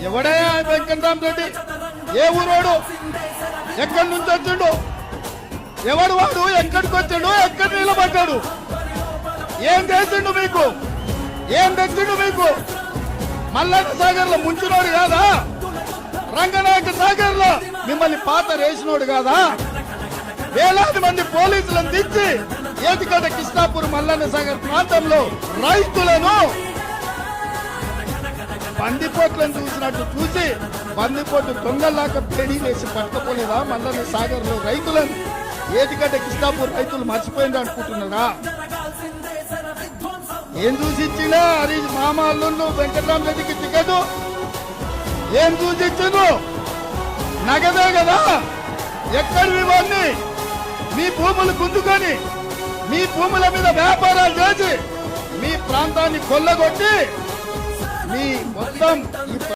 ఎవడే వెంకటరామరెడ్డి? ఏ ఊరోడు? ఎక్కడి నుంచి వచ్చిండు? ఎవడు వాడు? ఎక్కడికి వచ్చాడు? ఎక్కడ నిలబడ్డాడు? ఏం చేసిండు మీకు? ఏం తెచ్చిండు మీకు? మల్లన్న సాగర్ లో ముంచినోడు కాదా? రంగనాయక సాగర్ లో మిమ్మల్ని పాత రేసినోడు కాదా? వేలాది మంది పోలీసులను తెచ్చి ఏటికట కృష్ణాపూర్ మల్లన్న సాగర్ ప్రాంతంలో రైతులను బందిపోట్లను చూసినట్టు చూసి బందిపోటు దొంగల్లాగా పెడి వేసి పట్టుకోలేదా? మల్లన్న సాగర్ లో రైతులను ఏటికట కృష్ణాపూర్ రైతులు మర్చిపోయింది అనుకుంటున్నారా? ఏం చూసి ఇచ్చినా హరీష్ మామ అల్లుళ్ళు వెంకటరామరెడ్డికి టికెట్ ఏం చూసి ఇచ్చిండు? నగదే కదా. ఎక్కడివి ఇవన్నీ? మీ భూములు గుంజుకొని మీ భూముల మీద వ్యాపారాలు చేసి మీ ప్రాంతాన్ని కొల్లగొట్టి మీ మొత్తం ఈ